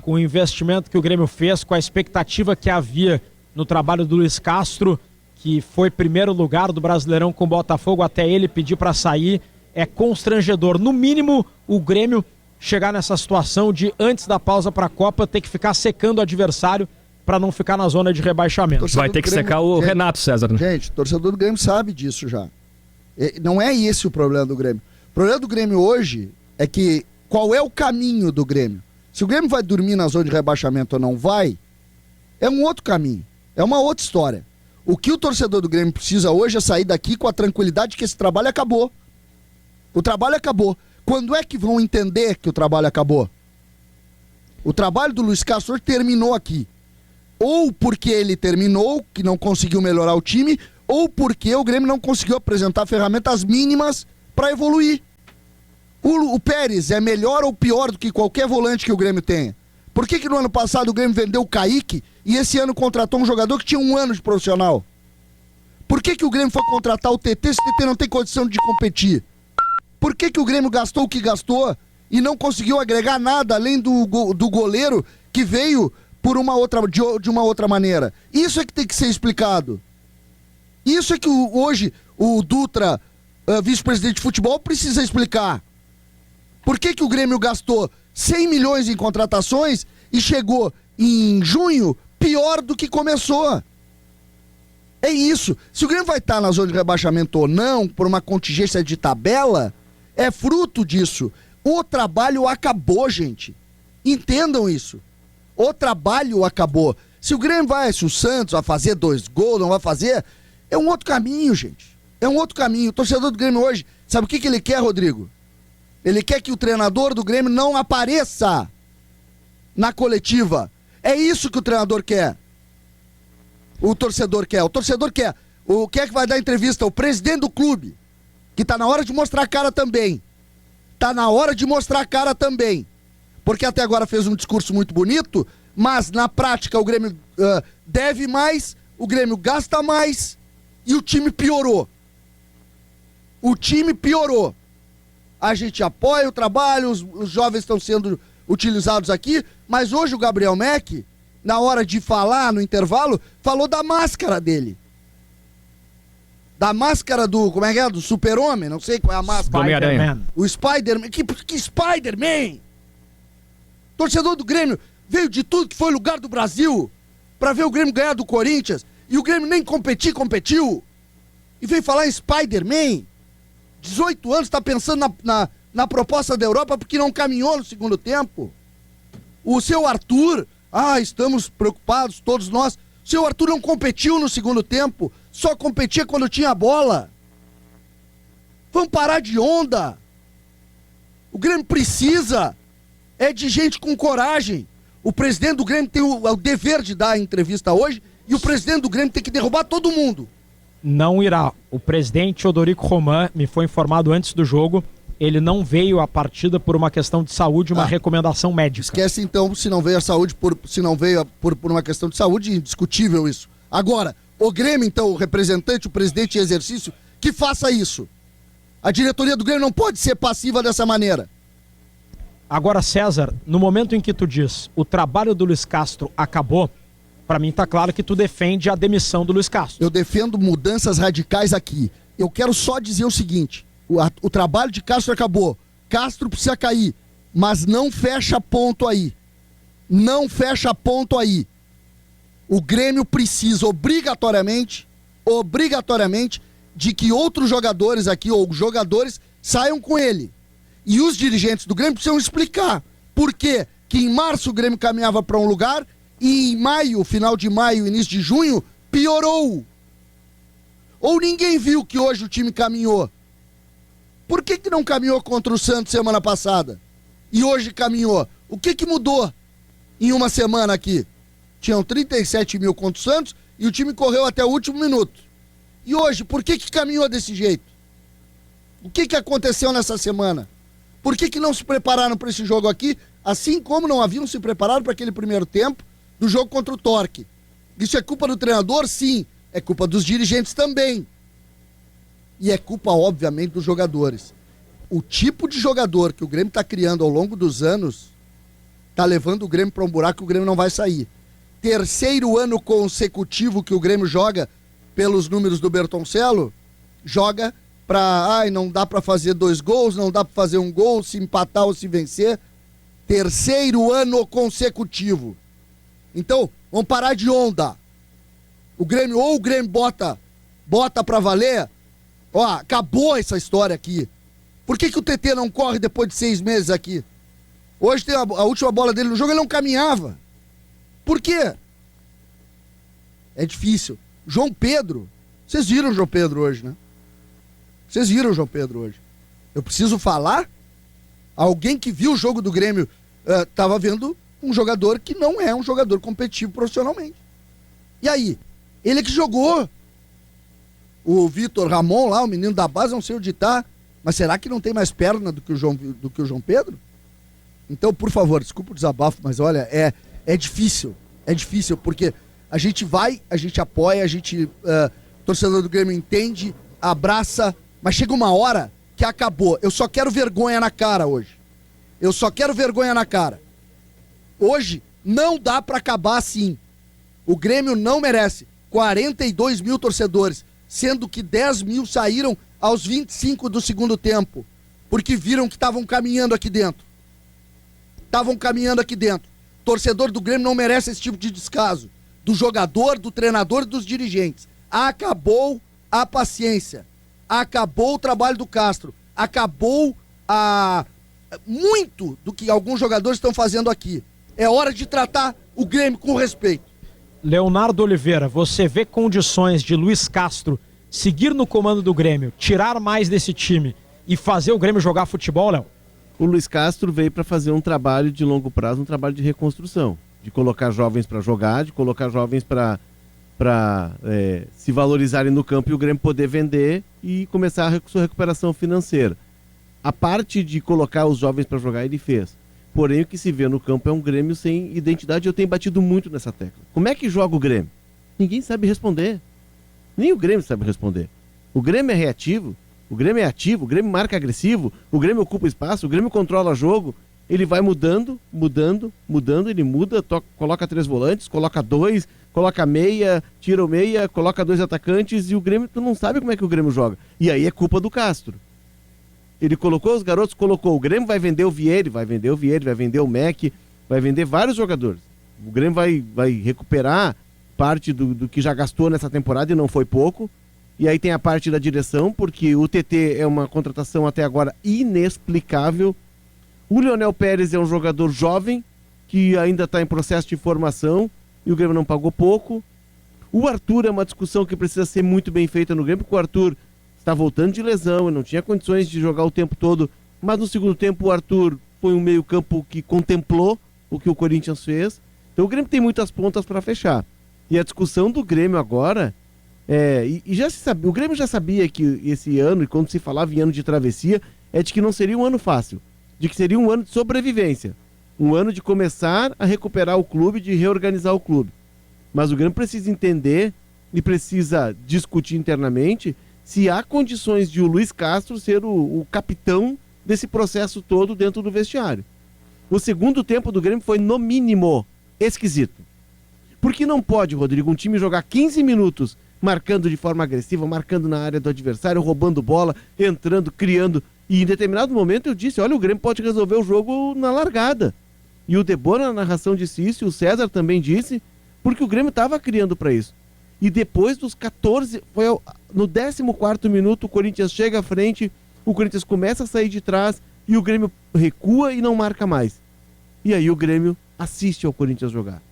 Com o investimento que o Grêmio fez, com a expectativa que havia no trabalho do Luiz Castro, que foi primeiro lugar do Brasileirão com o Botafogo, até ele pedir para sair, é constrangedor. No mínimo, o Grêmio chegar nessa situação de, antes da pausa para a Copa, ter que ficar secando o adversário para não ficar na zona de rebaixamento. Vai ter que secar o Renato, César. Né? Gente, o torcedor do Grêmio sabe disso já. Não é esse o problema do Grêmio. O problema do Grêmio hoje é que qual é o caminho do Grêmio? Se o Grêmio vai dormir na zona de rebaixamento ou não vai, é um outro caminho. É uma outra história. O que o torcedor do Grêmio precisa hoje é sair daqui com a tranquilidade que esse trabalho acabou. O trabalho acabou. Quando é que vão entender que o trabalho acabou? O trabalho do Luiz Castro terminou aqui. Ou porque ele terminou, que não conseguiu melhorar o time, ou porque o Grêmio não conseguiu apresentar ferramentas mínimas para evoluir. O Pérez é melhor ou pior do que qualquer volante que o Grêmio tenha? Por que no ano passado o Grêmio vendeu o Kaique e esse ano contratou um jogador que tinha 1 ano de profissional? Por que o Grêmio foi contratar o TT se o TT não tem condição de competir? Por que o Grêmio gastou o que gastou e não conseguiu agregar nada além do goleiro que veio por de uma outra maneira? Isso é que tem que ser explicado. Isso é que hoje o Dutra, vice-presidente de futebol, precisa explicar. Por que o Grêmio gastou 100 milhões em contratações e chegou em junho pior do que começou? É isso. Se o Grêmio vai estar na zona de rebaixamento ou não, por uma contingência de tabela, é fruto disso. O trabalho acabou, gente. Entendam isso. O trabalho acabou. Se o Grêmio se o Santos vai fazer 2 gols, não vai fazer, é um outro caminho, gente. É um outro caminho. O torcedor do Grêmio hoje, sabe o que ele quer, Rodrigo? Ele quer que o treinador do Grêmio não apareça na coletiva. É isso que o treinador quer. O torcedor quer. O torcedor quer. Quem é que vai dar entrevista? O presidente do clube. Que tá na hora de mostrar a cara também. Tá na hora de mostrar a cara também. Porque até agora fez um discurso muito bonito, mas na prática o Grêmio deve mais, o Grêmio gasta mais e o time piorou. O time piorou. A gente apoia o trabalho, os jovens estão sendo utilizados aqui, mas hoje o Gabriel Mack, na hora de falar no intervalo, falou da máscara dele. Da máscara do, como é que é? Do super-homem, não sei qual é a máscara. Spider-Man. O Spider-Man. Que Spider-Man? Torcedor do Grêmio veio de tudo que foi lugar do Brasil pra ver o Grêmio ganhar do Corinthians e o Grêmio nem competiu. E veio falar em Spider-Man. 18 anos, tá pensando na proposta da Europa porque não caminhou no segundo tempo. O seu Arthur, estamos preocupados, todos nós. O seu Arthur não competiu no segundo tempo, só competia quando tinha a bola. Vamos parar de onda. O Grêmio precisa de gente com coragem. O presidente do Grêmio tem o dever de dar a entrevista hoje e o presidente do Grêmio tem que derrubar todo mundo. Não irá. O presidente Odorico Roman me foi informado antes do jogo, ele não veio à partida por uma questão de saúde, uma recomendação médica. Esquece então, se não veio a saúde, se não veio por uma questão de saúde, indiscutível isso. Agora, o Grêmio então, o representante, o presidente em exercício, que faça isso. A diretoria do Grêmio não pode ser passiva dessa maneira. Agora, César, no momento em que tu diz o trabalho do Luiz Castro acabou, pra mim tá claro que tu defende a demissão do Luiz Castro. Eu defendo mudanças radicais aqui. Eu quero só dizer o seguinte, o trabalho de Castro acabou. Castro precisa cair, mas não fecha ponto aí. Não fecha ponto aí. O Grêmio precisa obrigatoriamente de que outros jogadores aqui, ou jogadores, saiam com ele. E os dirigentes do Grêmio precisam explicar por que em março o Grêmio caminhava para um lugar e em maio, final de maio, início de junho, piorou. Ou ninguém viu que hoje o time caminhou? Por que não caminhou contra o Santos semana passada? E hoje caminhou? O que mudou em uma semana aqui? Tinham 37 mil contra o Santos e o time correu até o último minuto. E hoje, por que caminhou desse jeito? O que aconteceu nessa semana? Por que não se prepararam para esse jogo aqui, assim como não haviam se preparado para aquele primeiro tempo do jogo contra o Torque? Isso é culpa do treinador? Sim. É culpa dos dirigentes também. E é culpa, obviamente, dos jogadores. O tipo de jogador que o Grêmio está criando ao longo dos anos Tá levando o Grêmio para um buraco que o Grêmio não vai sair. Terceiro ano consecutivo que o Grêmio joga, pelos números do Bertoncello, joga não dá para fazer 2 gols, não dá para fazer 1 gol, se empatar ou se vencer. Terceiro ano consecutivo. Então, vamos parar de onda. O Grêmio bota pra valer. Ó, acabou essa história aqui. Por que o TT não corre depois de 6 meses aqui? Hoje tem a última bola dele no jogo, ele não caminhava. Por quê? É difícil. João Pedro, vocês viram o João Pedro hoje, né? Vocês viram o João Pedro hoje. Eu preciso falar? Alguém que viu o jogo do Grêmio tava vendo um jogador que não é um jogador competitivo profissionalmente. E aí? Ele que jogou. O Vitor Ramon lá, o menino da base, não sei onde tá. Mas será que não tem mais perna do que o João Pedro? Então, por favor, desculpa o desabafo, mas olha, é difícil. É difícil, porque a gente vai, a gente apoia, torcedor do Grêmio entende, abraça, mas chega uma hora que acabou. Eu só quero vergonha na cara hoje. Eu só quero vergonha na cara. Hoje não dá pra acabar assim. O Grêmio não merece 42 mil torcedores, sendo que 10 mil saíram aos 25 do segundo tempo, porque viram que estavam caminhando aqui dentro. Torcedor do Grêmio não merece esse tipo de descaso. Do jogador, do treinador e dos dirigentes. Acabou a paciência. Acabou o trabalho do Castro. Acabou muito do que alguns jogadores estão fazendo aqui. É hora de tratar o Grêmio com respeito. Leonardo Oliveira, você vê condições de Luiz Castro seguir no comando do Grêmio, tirar mais desse time e fazer o Grêmio jogar futebol, Léo? O Luiz Castro veio para fazer um trabalho de longo prazo, um trabalho de reconstrução, de colocar jovens para jogar, de colocar jovens para se valorizarem no campo e o Grêmio poder vender e começar a sua recuperação financeira. A parte de colocar os jovens para jogar ele fez. Porém, o que se vê no campo é um Grêmio sem identidade. Eu tenho batido muito nessa tecla. Como é que joga o Grêmio? Ninguém sabe responder. Nem o Grêmio sabe responder. O Grêmio é reativo, o Grêmio é ativo, o Grêmio marca agressivo, o Grêmio ocupa espaço, o Grêmio controla jogo. Ele vai mudando, ele muda, coloca 3 volantes, coloca 2, coloca meia, tira o meia, coloca 2 atacantes e o Grêmio, tu não sabe como é que o Grêmio joga. E aí é culpa do Castro. Ele colocou os garotos, o Grêmio vai vender o Vieri, vai vender o Mac, vai vender vários jogadores. O Grêmio vai recuperar parte do que já gastou nessa temporada e não foi pouco. E aí tem a parte da direção, porque o TT é uma contratação até agora inexplicável. O Leonel Pérez é um jogador jovem, que ainda está em processo de formação, e o Grêmio não pagou pouco. O Arthur é uma discussão que precisa ser muito bem feita no Grêmio, porque o Arthur está voltando de lesão, e não tinha condições de jogar o tempo todo, mas no segundo tempo o Arthur foi um meio-campo que contemplou o que o Corinthians fez. Então o Grêmio tem muitas pontas para fechar. E a discussão do Grêmio agora já se sabia, o Grêmio já sabia que esse ano, e quando se falava em ano de travessia, é de que não seria um ano fácil, de que seria um ano de sobrevivência, um ano de começar a recuperar o clube, de reorganizar o clube. Mas o Grêmio precisa entender e precisa discutir internamente se há condições de o Luiz Castro ser o capitão desse processo todo dentro do vestiário. O segundo tempo do Grêmio foi, no mínimo, esquisito. Porque não pode, Rodrigo, um time jogar 15 minutos marcando de forma agressiva, marcando na área do adversário, roubando bola, entrando, criando. E em determinado momento eu disse, olha, o Grêmio pode resolver o jogo na largada. E o Debora na narração disse isso, e o César também disse, porque o Grêmio estava criando para isso. E depois dos 14, no 14º minuto, o Corinthians chega à frente, o Corinthians começa a sair de trás e o Grêmio recua e não marca mais. E aí o Grêmio assiste ao Corinthians jogar.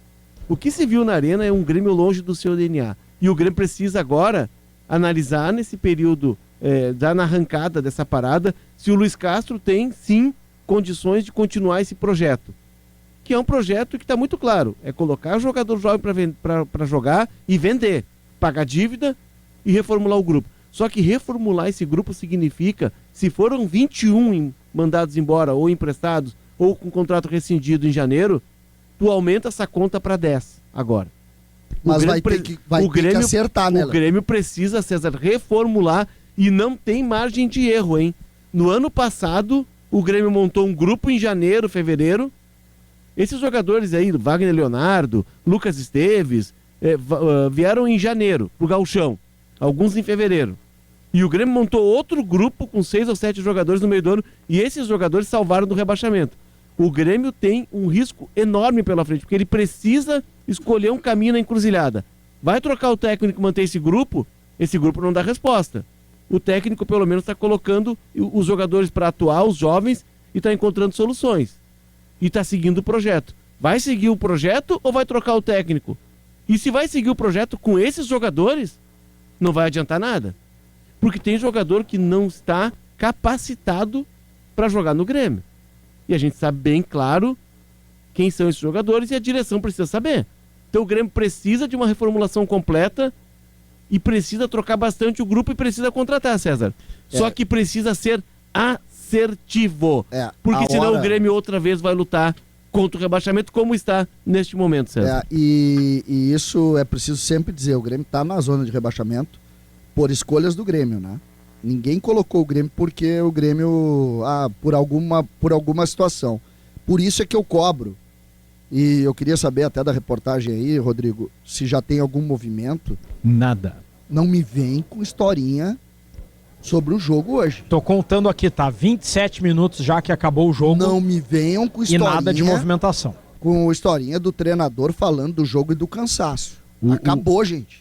O que se viu na arena é um Grêmio longe do seu DNA. E o Grêmio precisa agora analisar nesse período, já na arrancada dessa parada, se o Luiz Castro tem, sim, condições de continuar esse projeto. Que é um projeto que está muito claro, é colocar o jogador jovem para jogar e vender, pagar dívida e reformular o grupo. Só que reformular esse grupo significa, se foram 21 mandados embora ou emprestados ou com contrato rescindido em janeiro, tu aumenta essa conta para 10 agora. Mas vai ter que acertar, né? O Grêmio precisa, César, reformular e não tem margem de erro, hein? No ano passado, o Grêmio montou um grupo em janeiro, fevereiro, Esses jogadores aí, Wagner Leonardo, Lucas Esteves, vieram em janeiro pro Gauchão, alguns em fevereiro. E o Grêmio montou outro grupo com 6 ou 7 jogadores no meio do ano, e esses jogadores salvaram do rebaixamento. O Grêmio tem um risco enorme pela frente, porque ele precisa escolher um caminho na encruzilhada. Vai trocar o técnico e manter esse grupo não dá resposta. O técnico pelo menos está colocando os jogadores para atuar, os jovens, e está encontrando soluções. E está seguindo o projeto. Vai seguir o projeto ou vai trocar o técnico? E se vai seguir o projeto com esses jogadores, não vai adiantar nada. Porque tem jogador que não está capacitado para jogar no Grêmio. E a gente sabe bem claro quem são esses jogadores e a direção precisa saber. Então o Grêmio precisa de uma reformulação completa e precisa trocar bastante o grupo e precisa contratar, César. Só que precisa ser assertivo. Porque senão o Grêmio outra vez vai lutar contra o rebaixamento, como está neste momento, César. E isso é preciso sempre dizer, o Grêmio está na zona de rebaixamento por escolhas do Grêmio, né? Ninguém colocou o Grêmio porque o Grêmio, por alguma situação. Por isso é que eu cobro. E eu queria saber até da reportagem aí, Rodrigo, se já tem algum movimento. Nada. Não me vem com historinha sobre o jogo hoje. Tô contando aqui, tá? 27 minutos já que acabou o jogo. Não me venham com historinha. E nada de movimentação. Com historinha do treinador falando do jogo e do cansaço. Acabou, gente.